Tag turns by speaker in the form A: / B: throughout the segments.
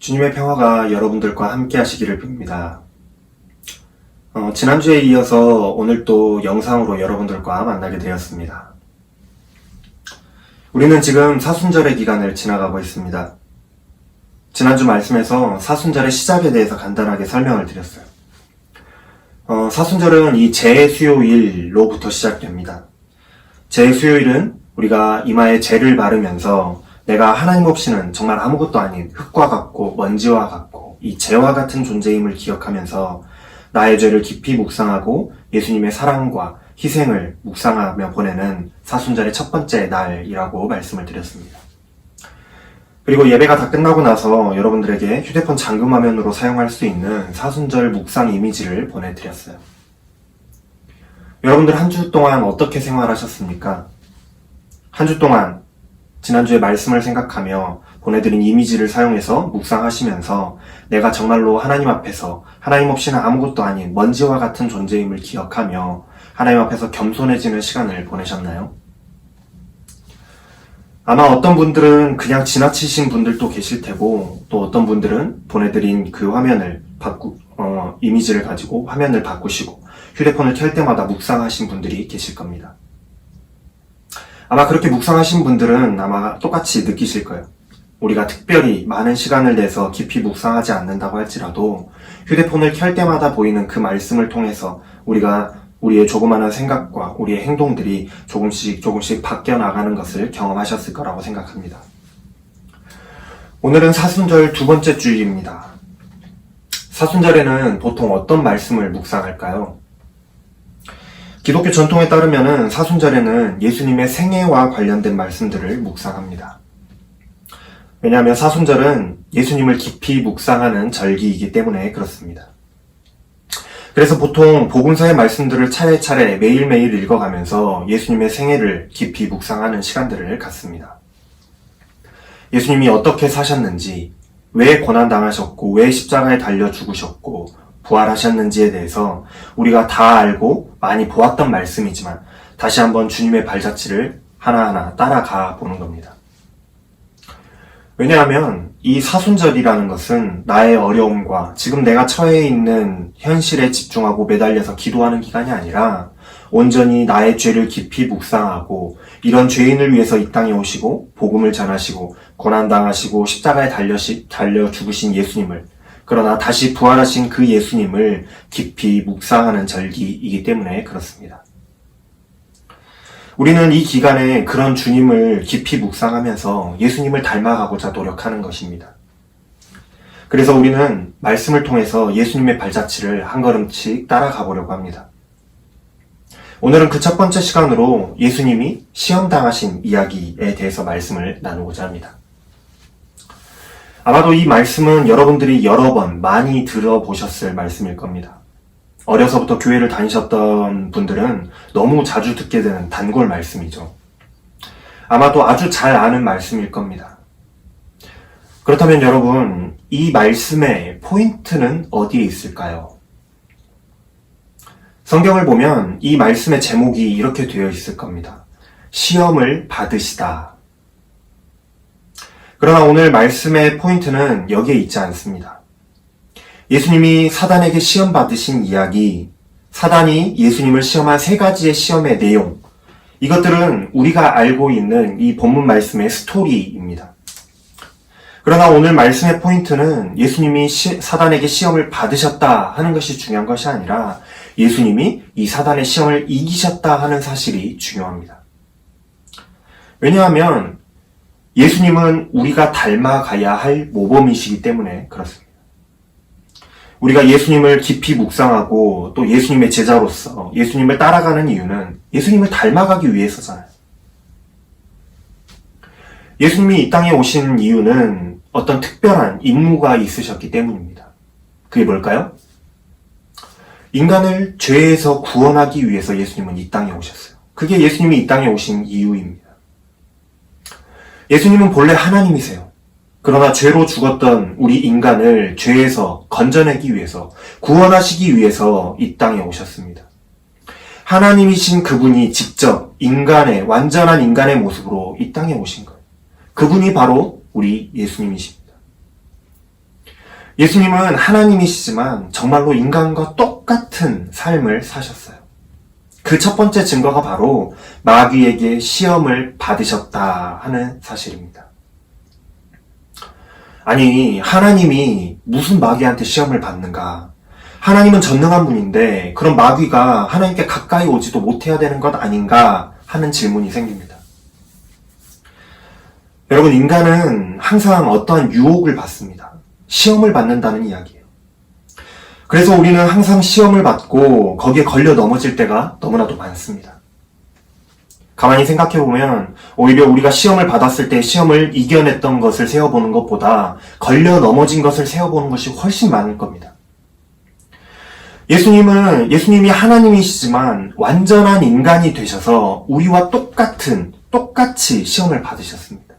A: 주님의 평화가 여러분들과 함께 하시기를 빕니다. 지난주에 이어서 오늘 또 영상으로 여러분들과 만나게 되었습니다. 우리는 지금 사순절의 기간을 지나가고 있습니다. 지난주 말씀에서 사순절의 시작에 대해서 간단하게 설명을 드렸어요. 사순절은 이 재수요일로부터 시작됩니다. 재수요일은 우리가 이마에 재를 바르면서 내가 하나님 없이는 정말 아무것도 아닌 흙과 같고 먼지와 같고 이 재와 같은 존재임을 기억하면서 나의 죄를 깊이 묵상하고 예수님의 사랑과 희생을 묵상하며 보내는 사순절의 첫 번째 날이라고 말씀을 드렸습니다. 그리고 예배가 다 끝나고 나서 여러분들에게 휴대폰 잠금 화면으로 사용할 수 있는 사순절 묵상 이미지를 보내드렸어요. 여러분들 한 주 동안 어떻게 생활하셨습니까? 한 주 동안 지난주에 말씀을 생각하며 보내드린 이미지를 사용해서 묵상하시면서 내가 정말로 하나님 앞에서 하나님 없이는 아무것도 아닌 먼지와 같은 존재임을 기억하며 하나님 앞에서 겸손해지는 시간을 보내셨나요? 아마 어떤 분들은 그냥 지나치신 분들도 계실 테고 또 어떤 분들은 보내드린 그 화면을 이미지를 가지고 화면을 바꾸시고 휴대폰을 켤 때마다 묵상하신 분들이 계실 겁니다. 아마 그렇게 묵상하신 분들은 아마 똑같이 느끼실 거예요. 우리가 특별히 많은 시간을 내서 깊이 묵상하지 않는다고 할지라도 휴대폰을 켤 때마다 보이는 그 말씀을 통해서 우리가 우리의 조그마한 생각과 우리의 행동들이 조금씩 바뀌어 나가는 것을 경험하셨을 거라고 생각합니다. 오늘은 사순절 두 번째 주일입니다. 사순절에는 보통 어떤 말씀을 묵상할까요? 기독교 전통에 따르면 사순절에는 예수님의 생애와 관련된 말씀들을 묵상합니다. 왜냐하면 사순절은 예수님을 깊이 묵상하는 절기이기 때문에 그렇습니다. 그래서 보통 복음서의 말씀들을 차례차례 매일매일 읽어가면서 예수님의 생애를 깊이 묵상하는 시간들을 갖습니다. 예수님이 어떻게 사셨는지, 왜 고난당하셨고, 왜 십자가에 달려 죽으셨고, 부활하셨는지에 대해서 우리가 다 알고 많이 보았던 말씀이지만 다시 한번 주님의 발자취를 하나하나 따라가 보는 겁니다. 왜냐하면 이 사순절이라는 것은 나의 어려움과 지금 내가 처해 있는 현실에 집중하고 매달려서 기도하는 기간이 아니라 온전히 나의 죄를 깊이 묵상하고 이런 죄인을 위해서 이 땅에 오시고 복음을 전하시고 고난당하시고 십자가에 달려 죽으신 예수님을, 그러나 다시 부활하신 그 예수님을 깊이 묵상하는 절기이기 때문에 그렇습니다. 우리는 이 기간에 그런 주님을 깊이 묵상하면서 예수님을 닮아가고자 노력하는 것입니다. 그래서 우리는 말씀을 통해서 예수님의 발자취를 한 걸음씩 따라가 보려고 합니다. 오늘은 그 첫 번째 시간으로 예수님이 시험당하신 이야기에 대해서 말씀을 나누고자 합니다. 아마도 이 말씀은 여러분들이 여러 번 많이 들어보셨을 말씀일 겁니다. 어려서부터 교회를 다니셨던 분들은 너무 자주 듣게 되는 단골 말씀이죠. 아마도 아주 잘 아는 말씀일 겁니다. 그렇다면 여러분, 이 말씀의 포인트는 어디에 있을까요? 성경을 보면 이 말씀의 제목이 이렇게 되어 있을 겁니다. 시험을 받으시다. 그러나 오늘 말씀의 포인트는 여기에 있지 않습니다. 예수님이 사단에게 시험 받으신 이야기, 사단이 예수님을 시험한 세 가지의 시험의 내용, 이것들은 우리가 알고 있는 이 본문 말씀의 스토리입니다. 그러나 오늘 말씀의 포인트는 예수님이 사단에게 시험을 받으셨다 하는 것이 중요한 것이 아니라 예수님이 이 사단의 시험을 이기셨다 하는 사실이 중요합니다. 왜냐하면 예수님은 우리가 닮아가야 할 모범이시기 때문에 그렇습니다. 우리가 예수님을 깊이 묵상하고 또 예수님의 제자로서 예수님을 따라가는 이유는 예수님을 닮아가기 위해서잖아요. 예수님이 이 땅에 오신 이유는 어떤 특별한 임무가 있으셨기 때문입니다. 그게 뭘까요? 인간을 죄에서 구원하기 위해서 예수님은 이 땅에 오셨어요. 그게 예수님이 이 땅에 오신 이유입니다. 예수님은 본래 하나님이세요. 그러나 죄로 죽었던 우리 인간을 죄에서 건져내기 위해서, 구원하시기 위해서 이 땅에 오셨습니다. 하나님이신 그분이 직접 완전한 인간의 모습으로 이 땅에 오신 거예요. 그분이 바로 우리 예수님이십니다. 예수님은 하나님이시지만 정말로 인간과 똑같은 삶을 사셨어요. 그 첫 번째 증거가 바로 마귀에게 시험을 받으셨다 하는 사실입니다. 아니, 하나님이 무슨 마귀한테 시험을 받는가? 하나님은 전능한 분인데 그럼 마귀가 하나님께 가까이 오지도 못해야 되는 것 아닌가 하는 질문이 생깁니다. 여러분, 인간은 항상 어떠한 유혹을 받습니다. 시험을 받는다는 이야기예요. 그래서 우리는 항상 시험을 받고 거기에 걸려 넘어질 때가 너무나도 많습니다. 가만히 생각해보면 오히려 우리가 시험을 받았을 때 시험을 이겨냈던 것을 세어보는 것보다 걸려 넘어진 것을 세어보는 것이 훨씬 많을 겁니다. 예수님이 하나님이시지만 완전한 인간이 되셔서 우리와 똑같이 시험을 받으셨습니다.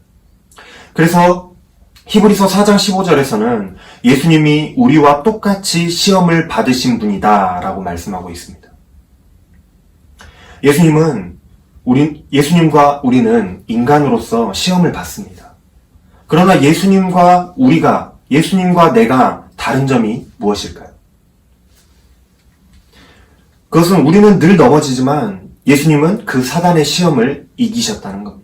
A: 그래서 히브리서 4장 15절에서는 예수님이 우리와 똑같이 시험을 받으신 분이다 라고 말씀하고 있습니다. 예수님과 우리는 인간으로서 시험을 받습니다. 그러나 예수님과 내가 다른 점이 무엇일까요? 그것은 우리는 늘 넘어지지만 예수님은 그 사단의 시험을 이기셨다는 겁니다.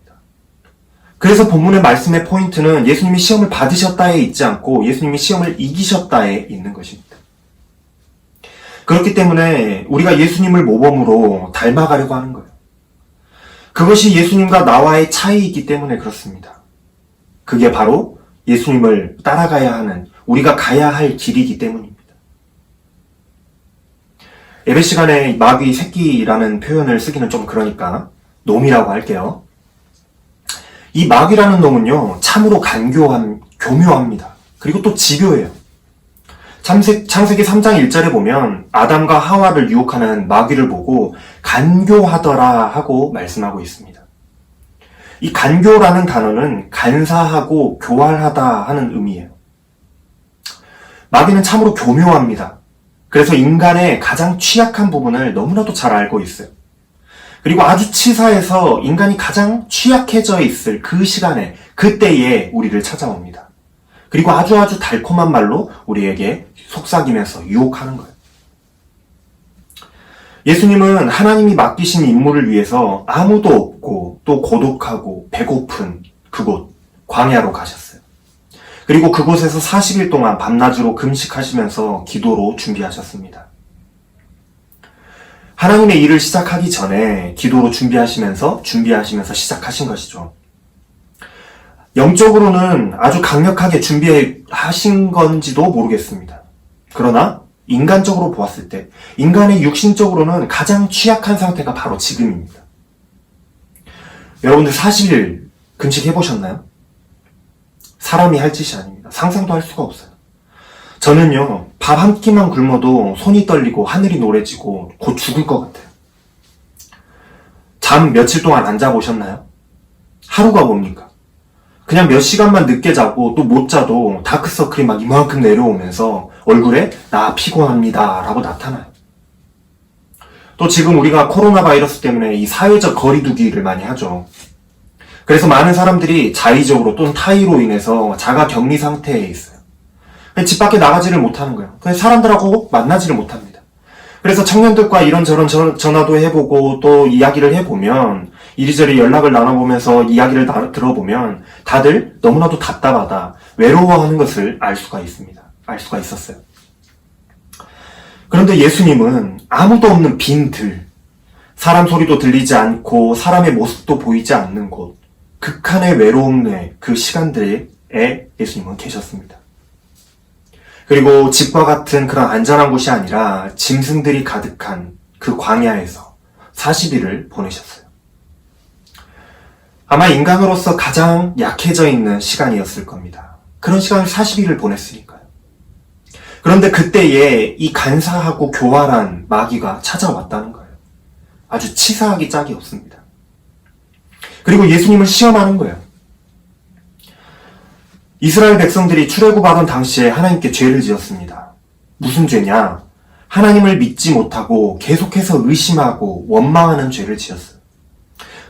A: 그래서 본문의 말씀의 포인트는 예수님이 시험을 받으셨다에 있지 않고 예수님이 시험을 이기셨다에 있는 것입니다. 그렇기 때문에 우리가 예수님을 모범으로 닮아가려고 하는 거예요. 그것이 예수님과 나와의 차이이기 때문에 그렇습니다. 그게 바로 예수님을 따라가야 하는, 우리가 가야 할 길이기 때문입니다. 예배 시간에 마귀 새끼라는 표현을 쓰기는 좀 그러니까 놈이라고 할게요. 이 마귀라는 놈은요, 참으로 교묘합니다. 그리고 또 집요해요. 창세기 3장 1절에 보면 아담과 하와를 유혹하는 마귀를 보고 간교하더라 하고 말씀하고 있습니다. 이 간교라는 단어는 간사하고 교활하다 하는 의미예요. 마귀는 참으로 교묘합니다. 그래서 인간의 가장 취약한 부분을 너무나도 잘 알고 있어요. 그리고 아주 치사해서 인간이 가장 취약해져 있을 그 시간에, 그때에 우리를 찾아옵니다. 그리고 아주 달콤한 말로 우리에게 속삭이면서 유혹하는 거예요. 예수님은 하나님이 맡기신 임무를 위해서 아무도 없고 또 고독하고 배고픈 그곳 광야로 가셨어요. 그리고 그곳에서 40일 동안 밤낮으로 금식하시면서 기도로 준비하셨습니다. 하나님의 일을 시작하기 전에 기도로 준비하시면서 시작하신 것이죠. 영적으로는 아주 강력하게 준비하신 건지도 모르겠습니다. 그러나 인간적으로 보았을 때, 인간의 육신적으로는 가장 취약한 상태가 바로 지금입니다. 여러분들 40일 금식해보셨나요? 사람이 할 짓이 아닙니다. 상상도 할 수가 없어요. 저는요, 밥 한 끼만 굶어도 손이 떨리고 하늘이 노래지고 곧 죽을 것 같아요. 잠 며칠 동안 안 자보셨나요? 하루가 뭡니까? 그냥 몇 시간만 늦게 자고 또 못 자도 다크서클이 막 이만큼 내려오면서 얼굴에 나 피곤합니다 라고 나타나요. 또 지금 우리가 코로나 바이러스 때문에 이 사회적 거리두기를 많이 하죠. 그래서 많은 사람들이 자의적으로 또는 타의로 인해서 자가 격리 상태에 있어요. 집 밖에 나가지를 못하는 거예요. 그래서 사람들하고 만나지를 못합니다. 그래서 청년들과 이런저런 전화도 해보고 또 이야기를 해보면, 이리저리 연락을 나눠보면서 이야기를 들어보면 다들 너무나도 답답하다, 외로워하는 것을 알 수가 있었어요. 그런데 예수님은 아무도 없는 빈 들, 사람 소리도 들리지 않고 사람의 모습도 보이지 않는 곳, 극한의 외로움의 그 시간들에 예수님은 계셨습니다. 그리고 집과 같은 그런 안전한 곳이 아니라 짐승들이 가득한 그 광야에서 40일을 보내셨어요. 아마 인간으로서 가장 약해져 있는 시간이었을 겁니다. 그런 시간을 40일을 보냈으니까요. 그런데 그때에 이 간사하고 교활한 마귀가 찾아왔다는 거예요. 아주 치사하기 짝이 없습니다. 그리고 예수님을 시험하는 거예요. 이스라엘 백성들이 출애굽하던 당시에 하나님께 죄를 지었습니다. 무슨 죄냐? 하나님을 믿지 못하고 계속해서 의심하고 원망하는 죄를 지었어요.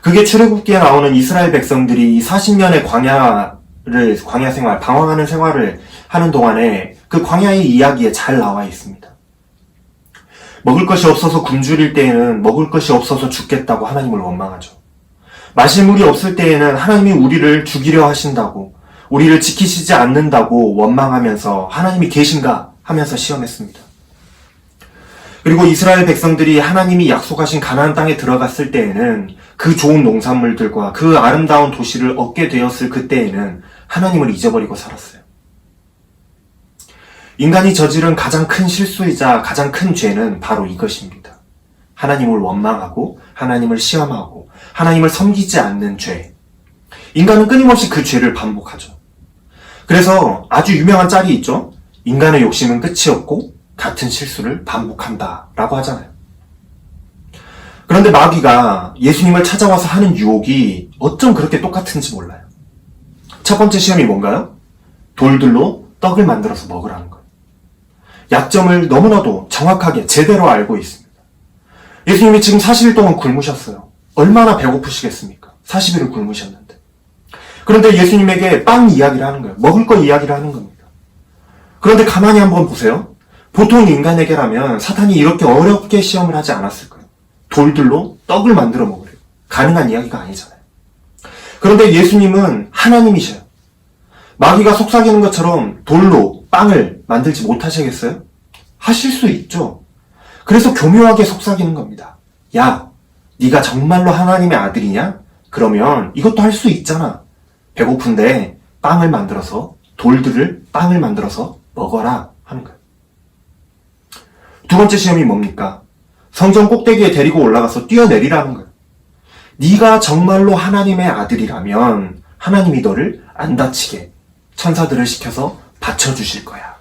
A: 그게 출애굽기에 나오는 이스라엘 백성들이 40년의 광야 생활, 방황하는 생활을 하는 동안에 그 광야의 이야기에 잘 나와 있습니다. 먹을 것이 없어서 굶주릴 때에는 먹을 것이 없어서 죽겠다고 하나님을 원망하죠. 마실 물이 없을 때에는 하나님이 우리를 죽이려 하신다고, 우리를 지키시지 않는다고 원망하면서 하나님이 계신가 하면서 시험했습니다. 그리고 이스라엘 백성들이 하나님이 약속하신 가나안 땅에 들어갔을 때에는 그 좋은 농산물들과 그 아름다운 도시를 얻게 되었을 그때에는 하나님을 잊어버리고 살았어요. 인간이 저지른 가장 큰 실수이자 가장 큰 죄는 바로 이것입니다. 하나님을 원망하고 하나님을 시험하고 하나님을 섬기지 않는 죄. 인간은 끊임없이 그 죄를 반복하죠. 그래서 아주 유명한 짤이 있죠. 인간의 욕심은 끝이 없고 같은 실수를 반복한다 라고 하잖아요. 그런데 마귀가 예수님을 찾아와서 하는 유혹이 어쩜 그렇게 똑같은지 몰라요. 첫 번째 시험이 뭔가요? 돌들로 떡을 만들어서 먹으라는 거예요. 약점을 너무나도 정확하게 제대로 알고 있습니다. 예수님이 지금 40일 동안 굶으셨어요. 얼마나 배고프시겠습니까? 40일을 굶으셨는데. 그런데 예수님에게 빵 이야기를 하는 거예요. 먹을 거 이야기를 하는 겁니다. 그런데 가만히 한번 보세요. 보통 인간에게라면 사탄이 이렇게 어렵게 시험을 하지 않았을 거예요. 돌들로 떡을 만들어 먹으래요. 가능한 이야기가 아니잖아요. 그런데 예수님은 하나님이셔요. 마귀가 속삭이는 것처럼 돌로 빵을 만들지 못하시겠어요? 하실 수 있죠. 그래서 교묘하게 속삭이는 겁니다. 야, 네가 정말로 하나님의 아들이냐? 그러면 이것도 할 수 있잖아. 배고픈데 빵을 만들어서, 돌들을 빵을 만들어서 먹어라 하는 거예요. 두 번째 시험이 뭡니까? 성전 꼭대기에 데리고 올라가서 뛰어내리라는 거예요. 네가 정말로 하나님의 아들이라면 하나님이 너를 안 다치게 천사들을 시켜서 받쳐주실 거야.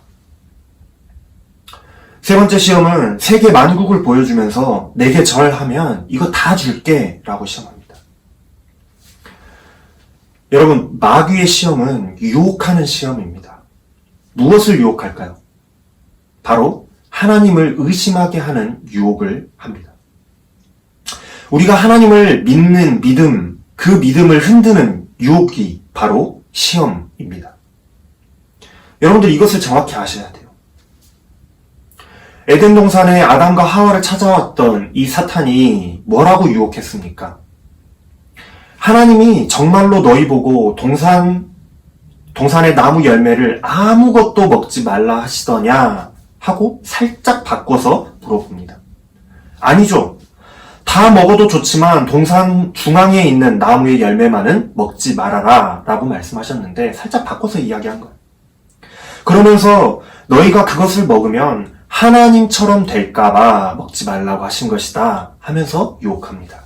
A: 세 번째 시험은 세계 만국을 보여주면서 내게 절하면 이거 다 줄게 라고 시험합니다. 여러분, 마귀의 시험은 유혹하는 시험입니다. 무엇을 유혹할까요? 바로 하나님을 의심하게 하는 유혹을 합니다. 우리가 하나님을 믿는 믿음, 그 믿음을 흔드는 유혹이 바로 시험입니다. 여러분들 이것을 정확히 아셔야 돼요. 에덴 동산에 아담과 하와를 찾아왔던 이 사탄이 뭐라고 유혹했습니까? 하나님이 정말로 너희 보고 동산의 나무 열매를 아무것도 먹지 말라 하시더냐 하고 살짝 바꿔서 물어봅니다. 아니죠. 다 먹어도 좋지만 동산 중앙에 있는 나무의 열매만은 먹지 말아라 라고 말씀하셨는데 살짝 바꿔서 이야기한 거예요. 그러면서 너희가 그것을 먹으면 하나님처럼 될까봐 먹지 말라고 하신 것이다 하면서 유혹합니다.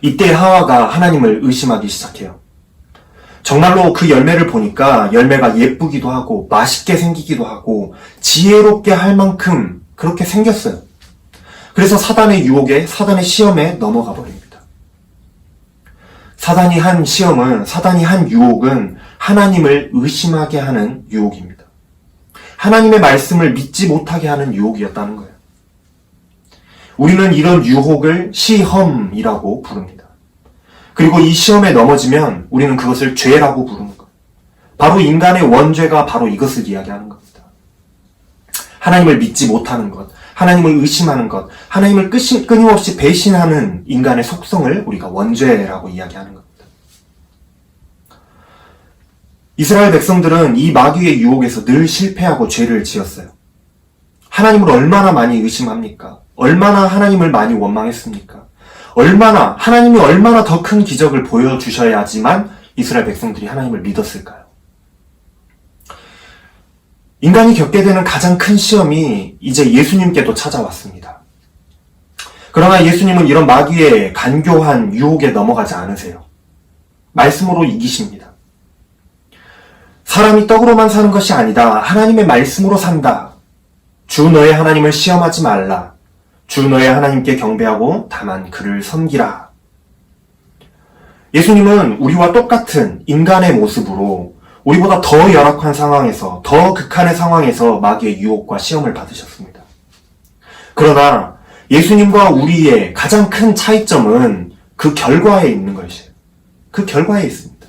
A: 이때 하와가 하나님을 의심하기 시작해요. 정말로 그 열매를 보니까 열매가 예쁘기도 하고 맛있게 생기기도 하고 지혜롭게 할 만큼 그렇게 생겼어요. 그래서 사단의 유혹에, 사단의 시험에 넘어가 버립니다. 사단이 한 유혹은 하나님을 의심하게 하는 유혹입니다. 하나님의 말씀을 믿지 못하게 하는 유혹이었다는 거예요. 우리는 이런 유혹을 시험이라고 부릅니다. 그리고 이 시험에 넘어지면 우리는 그것을 죄라고 부르는 거예요. 바로 인간의 원죄가 바로 이것을 이야기하는 겁니다. 하나님을 믿지 못하는 것, 하나님을 의심하는 것, 하나님을 끊임없이 배신하는 인간의 속성을 우리가 원죄라고 이야기하는 겁니다. 이스라엘 백성들은 이 마귀의 유혹에서 늘 실패하고 죄를 지었어요. 하나님을 얼마나 많이 의심합니까? 얼마나 하나님을 많이 원망했습니까? 하나님이 얼마나 더 큰 기적을 보여주셔야지만 이스라엘 백성들이 하나님을 믿었을까요? 인간이 겪게 되는 가장 큰 시험이 이제 예수님께도 찾아왔습니다. 그러나 예수님은 이런 마귀의 간교한 유혹에 넘어가지 않으세요. 말씀으로 이기십니다. 사람이 떡으로만 사는 것이 아니다. 하나님의 말씀으로 산다. 주 너의 하나님을 시험하지 말라. 주 너의 하나님께 경배하고 다만 그를 섬기라. 예수님은 우리와 똑같은 인간의 모습으로 우리보다 더 열악한 상황에서, 더 극한의 상황에서 마귀의 유혹과 시험을 받으셨습니다. 그러나 예수님과 우리의 가장 큰 차이점은 그 결과에 있는 것이에요. 그 결과에 있습니다.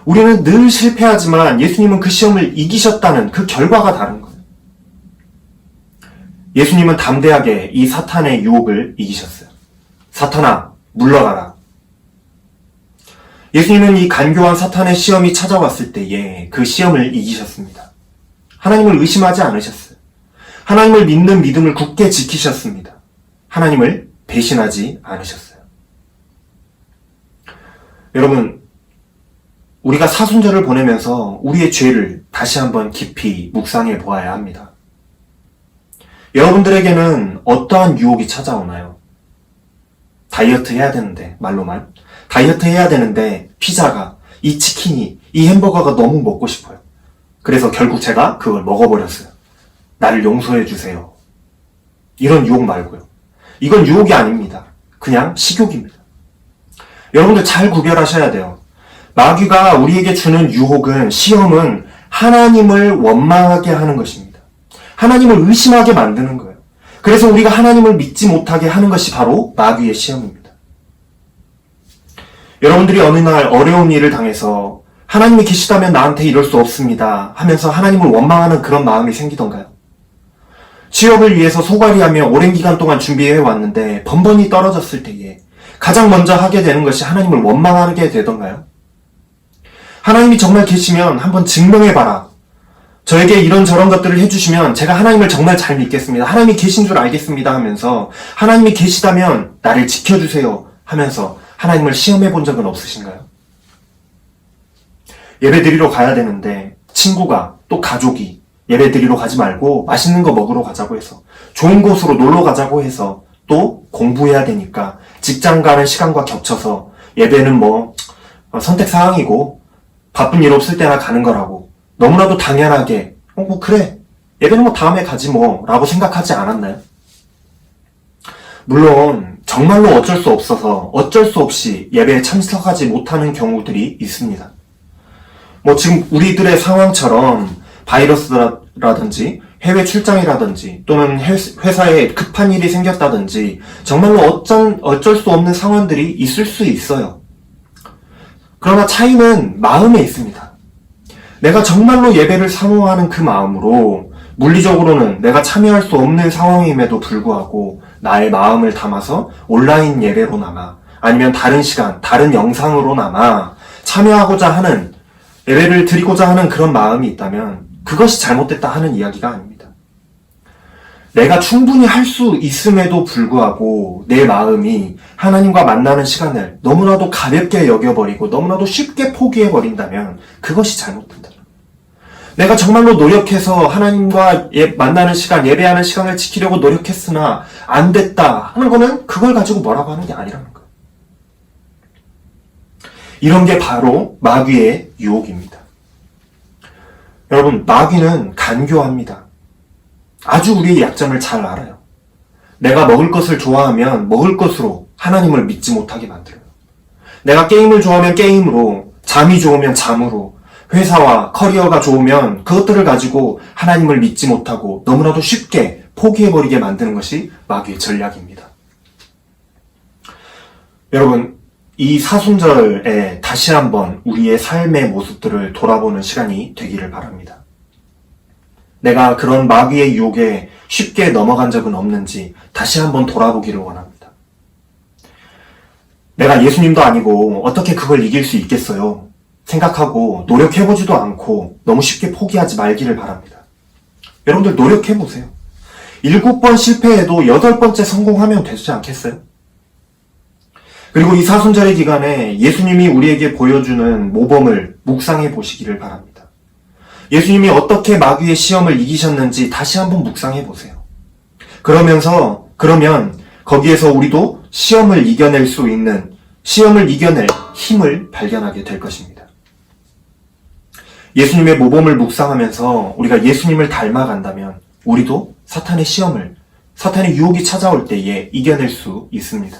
A: 우리는 늘 실패하지만 예수님은 그 시험을 이기셨다는 그 결과가 다른 거예요. 예수님은 담대하게 이 사탄의 유혹을 이기셨어요. 사탄아, 물러가라. 예수님은 이 간교한 사탄의 시험이 찾아왔을 때에 그 시험을 이기셨습니다. 하나님을 의심하지 않으셨어요. 하나님을 믿는 믿음을 굳게 지키셨습니다. 하나님을 배신하지 않으셨어요. 여러분, 우리가 사순절을 보내면서 우리의 죄를 다시 한번 깊이 묵상해 보아야 합니다. 여러분들에게는 어떠한 유혹이 찾아오나요? 다이어트 해야 되는데, 말로만. 다이어트 해야 되는데, 피자가, 이 치킨이, 이 햄버거가 너무 먹고 싶어요. 그래서 결국 제가 그걸 먹어버렸어요. 나를 용서해 주세요. 이런 유혹 말고요. 이건 유혹이 아닙니다. 그냥 식욕입니다. 여러분들 잘 구별하셔야 돼요. 마귀가 우리에게 주는 유혹은, 시험은 하나님을 원망하게 하는 것입니다. 하나님을 의심하게 만드는 거예요. 그래서 우리가 하나님을 믿지 못하게 하는 것이 바로 마귀의 시험입니다. 여러분들이 어느 날 어려운 일을 당해서 하나님이 계시다면 나한테 이럴 수 없습니다 하면서 하나님을 원망하는 그런 마음이 생기던가요? 취업을 위해서 소갈이하며 오랜 기간 동안 준비해 왔는데 번번이 떨어졌을 때에 가장 먼저 하게 되는 것이 하나님을 원망하게 되던가요? 하나님이 정말 계시면 한번 증명해봐라. 저에게 이런저런 것들을 해주시면 제가 하나님을 정말 잘 믿겠습니다. 하나님이 계신 줄 알겠습니다 하면서 하나님이 계시다면 나를 지켜주세요 하면서 하나님을 시험해 본 적은 없으신가요? 예배 드리러 가야 되는데 친구가 또 가족이 예배 드리러 가지 말고 맛있는 거 먹으러 가자고 해서 좋은 곳으로 놀러 가자고 해서 또 공부해야 되니까 직장 가는 시간과 겹쳐서 예배는 선택사항이고 바쁜 일 없을 때나 가는 거라고 너무나도 당연하게 그래 예배는 다음에 가지 라고 생각하지 않았나요? 물론 정말로 어쩔 수 없어서 어쩔 수 없이 예배에 참석하지 못하는 경우들이 있습니다. 지금 우리들의 상황처럼 바이러스라든지 해외 출장이라든지 또는 회사에 급한 일이 생겼다든지 정말로 어쩔 수 없는 상황들이 있을 수 있어요. 그러나 차이는 마음에 있습니다. 내가 정말로 예배를 사모하는 그 마음으로 물리적으로는 내가 참여할 수 없는 상황임에도 불구하고 나의 마음을 담아서 온라인 예배로나마 아니면 다른 시간, 다른 영상으로나마 참여하고자 하는 예배를 드리고자 하는 그런 마음이 있다면 그것이 잘못됐다 하는 이야기가 아닙니다. 내가 충분히 할 수 있음에도 불구하고 내 마음이 하나님과 만나는 시간을 너무나도 가볍게 여겨버리고 너무나도 쉽게 포기해버린다면 그것이 잘못된다. 내가 정말로 노력해서 하나님과 만나는 시간, 예배하는 시간을 지키려고 노력했으나 안 됐다 하는 거는 그걸 가지고 뭐라고 하는 게 아니라는 거예요. 이런 게 바로 마귀의 유혹입니다. 여러분, 마귀는 간교합니다. 아주 우리의 약점을 잘 알아요. 내가 먹을 것을 좋아하면 먹을 것으로 하나님을 믿지 못하게 만들어요. 내가 게임을 좋아하면 게임으로, 잠이 좋으면 잠으로, 회사와 커리어가 좋으면 그것들을 가지고 하나님을 믿지 못하고 너무나도 쉽게 포기해버리게 만드는 것이 마귀의 전략입니다. 여러분, 이 사순절에 다시 한번 우리의 삶의 모습들을 돌아보는 시간이 되기를 바랍니다. 내가 그런 마귀의 유혹에 쉽게 넘어간 적은 없는지 다시 한번 돌아보기를 원합니다. 내가 예수님도 아니고 어떻게 그걸 이길 수 있겠어요? 생각하고 노력해보지도 않고 너무 쉽게 포기하지 말기를 바랍니다. 여러분들 노력해보세요. 7번 실패해도 8번째 성공하면 되지 않겠어요? 그리고 이 사순절의 기간에 예수님이 우리에게 보여주는 모범을 묵상해 보시기를 바랍니다. 예수님이 어떻게 마귀의 시험을 이기셨는지 다시 한번 묵상해 보세요. 그러면 거기에서 우리도 시험을 이겨낼 수 있는, 시험을 이겨낼 힘을 발견하게 될 것입니다. 예수님의 모범을 묵상하면서 우리가 예수님을 닮아간다면 우리도 사탄의 시험을, 사탄의 유혹이 찾아올 때에 이겨낼 수 있습니다.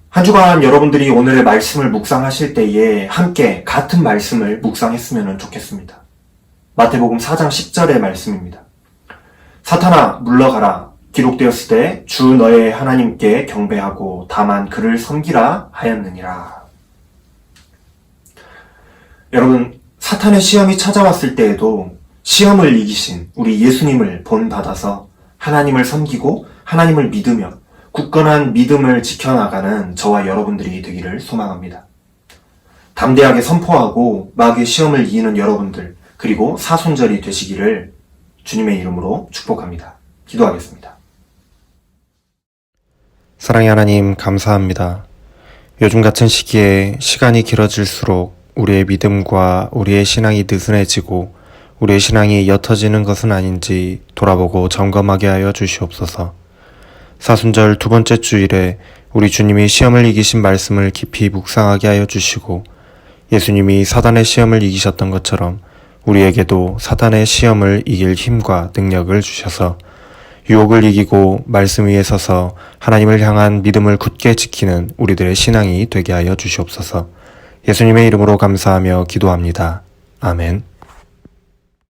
A: 한 주간 여러분들이 오늘의 말씀을 묵상하실 때에 함께 같은 말씀을 묵상했으면 좋겠습니다. 마태복음 4장 10절의 말씀입니다. 사탄아 물러가라. 기록되었을 때 주 너의 하나님께 경배하고 다만 그를 섬기라 하였느니라. 여러분, 사탄의 시험이 찾아왔을 때에도 시험을 이기신 우리 예수님을 본받아서 하나님을 섬기고 하나님을 믿으며 굳건한 믿음을 지켜나가는 저와 여러분들이 되기를 소망합니다. 담대하게 선포하고 마귀의 시험을 이기는 여러분들, 그리고 사순절이 되시기를 주님의 이름으로 축복합니다. 기도하겠습니다.
B: 사랑의 하나님, 감사합니다. 요즘 같은 시기에 시간이 길어질수록 우리의 믿음과 우리의 신앙이 느슨해지고 우리의 신앙이 옅어지는 것은 아닌지 돌아보고 점검하게 하여 주시옵소서. 사순절 두 번째 주일에 우리 주님이 시험을 이기신 말씀을 깊이 묵상하게 하여 주시고 예수님이 사단의 시험을 이기셨던 것처럼 우리에게도 사단의 시험을 이길 힘과 능력을 주셔서 유혹을 이기고 말씀 위에 서서 하나님을 향한 믿음을 굳게 지키는 우리들의 신앙이 되게 하여 주시옵소서. 예수님의 이름으로 감사하며 기도합니다. 아멘.